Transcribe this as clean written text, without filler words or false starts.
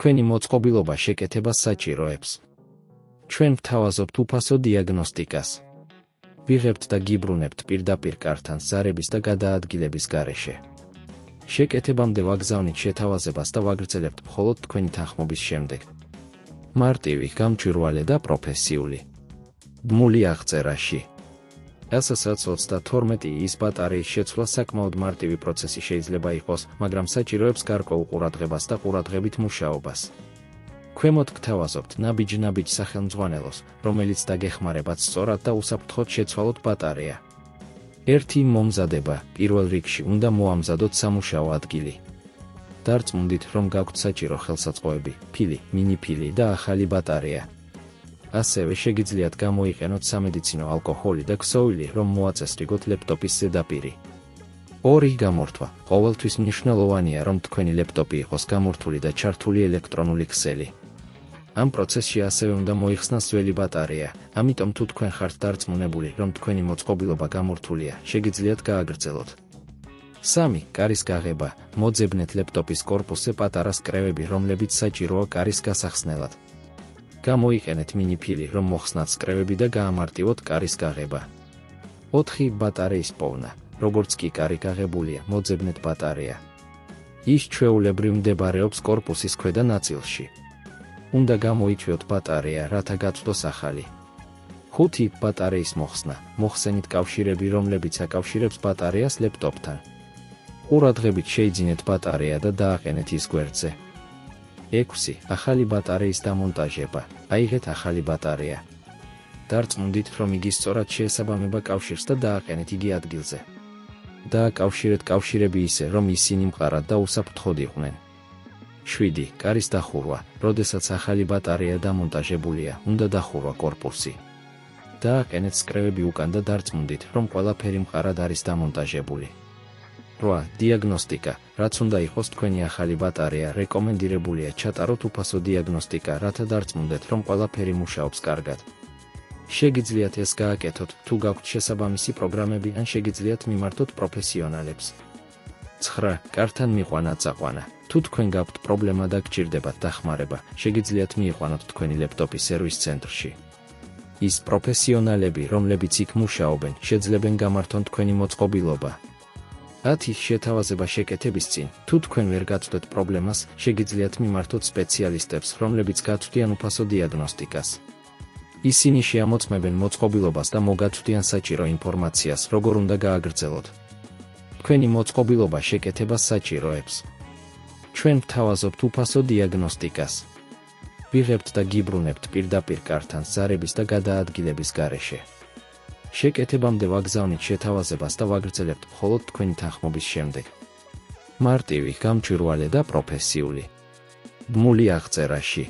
თქვენი მოწყობილობა შეკეთებას საჭიროებს. ჩვენ ვთავაზობთ უფასო დიაგნოსტიკას. ვიღებთ და გიბრუნებთ პირდაპირ კართან ზარების და გადაადგილების გარეშე. შეკეთებამდე ვაგზავნით შეთავაზებას და ვაგრძელებთ მხოლოდ თქვენი თანხმობის შემდეგ. მარტივი, გამჭვირვალე და პროფესიული. ბმული აღწერაში. LS-32i-ის ბატარეის შეცვლა საკმაოდ მარტივი პროცესი შეიძლება იყოს, მაგრამ საჭიროებს გარკვეულ ყურადღებას და ყურადღებით მუშაობას. ქვემოთ გთავაზობთ ნაბიჯ სახელმძღვანელოს, რომელიც დაგეხმარებათ სწორად და უსაფრთხოდ შეცვალოთ ბატარეა. 1. მომზადება. პირველ რიგში უნდა მოამზადოთ სამუშაო ადგილი. დარწმუნდით, რომ გაქვთ საჭირო ხელსაწყოები, ფილი, მინიფილი და ახალი ბატარეა. ასევე შეგიძლიათ გამოიყენოთ სამედიცინო ალკოჰოლი და ქსოვილი, რომ მოაწესრიგოთ ლეპტოპის ზედაპირი. 2. გამორთვა. ყოველთვის მნიშვნელოვანია, რომ თქვენი ლეპტოპი იყოს გამორთული და ჩართული ელექტრონული ქსელი. ამ პროცესში ასევე უნდა მოიხსნას ძველი ბატარეა, ამიტომ თუ თქვენ ხართ დარწმუნებული, რომ თქვენი მოწყობილობა გამორთულია, შეგიძლიათ გააგრძელოთ. 3. კარის გაღება. მოძებნეთ ლეპტოპის კორპუსზე პატარა სკრევები, რომლებიც საჭიროა კარის გასახსნელად. გამოიყენეთ მინიფილი, რომ მოხსნათ სკრევები და გაამარტივოთ კარის გაღება. 4. ბატარეის პოვნა. როგორც კი კარი გაღებულია, მოძებნეთ ბატარეა. ის ჩვეულებრივ მდებარეობს კორპუსის ქვედა ნაწილში. უნდა გამოიწვიოთ ბატარეა, რათა გაწვდოს ახალი. 5. ბატარეის მოხსნა. მოხსენით კავშირები, რომლებიც აკავშირებს ბატარეას ლეპტოპთან. ყურადღებით შეიძინეთ ბატარეა და დააყენეთ ის გვერდზე. 6. ახალი ბატარეის დამონტაჟება. აიღეთ ახალი ბატარეა. დარწმუნდით, რომ იგი სწორად შეესაბამება კავშირს და დააყენეთ იგი ადგილზე. დააკავშირეთ კავშირები ისე, რომ ისინი მყარად და უსაფრთხოდ იყვნენ. 7. კარის დახურვა. როდესაც ახალი ბატარეა დამონტაჟებულია, უნდა დახურვა კორპუსი. დააყენეთ სკრევები უკან და დარწმუნდით, რომ ყველაფერი მყარად არის დამონტაჟებული. 8. დიაგნოსტიკა. რაც უნდა იყოს თქვენი ახალი ბატარეა, რეკომენდირებულია ჩატაროთ უფასო დიაგნოსტიკა, რათა დარწმუნდეთ, რომ ყველაფერი მუშაობს კარგად. შეგიძლიათ ეს გააკეთოთ, თუ გაქვთ შესაბამისი პროგრამები ან შეგიძლიათ მიმართოთ პროფესიონალებს. 9. კართან მიყვანა წაყვანა. თუ თქვენ გაქვთ პრობლემა და გჭირდებათ დახმარება, შეგიძლიათ მიიყვანოთ თქვენი ლეპტოპი სერვის ცენტრში. ის პროფესიონალები, რომლებიც იქ მუშაობენ, შეძლებენ გამართონ თქვენი მოწყობილობა. 10. შეთავაზება შეკეთების წინ. თუ თქვენ ვერ გაწვდეთ პრობლემას, შეგიძლიათ მიმართოთ სპეციალისტებს, რომლებიც გაწვდიან უფასო დიაგნოსტიკას. ისინი შეამოწმებენ მოწყობილობას და მოგაწვდიან საჭირო ინფორმაციას, როგორ უნდა გააგრძელოთ. თქვენი მოწყობილობა შეკეთებას საჭიროებს. ჩვენ ვთავაზობთ უფასო დიაგნოსტიკას. ვიღებთ და გიბრუნებთ პირდაპირ კართან ზარების და გადაადგილების გარეშე. შეკეთებამდე ვაგზავნით შეთავაზებას და ვაგრძელებთ მხოლოდ თქვენი თანხმობის შემდეგ. მარტივი, გამჭვირვალე და პროფესიული. ბმული აღწერაში.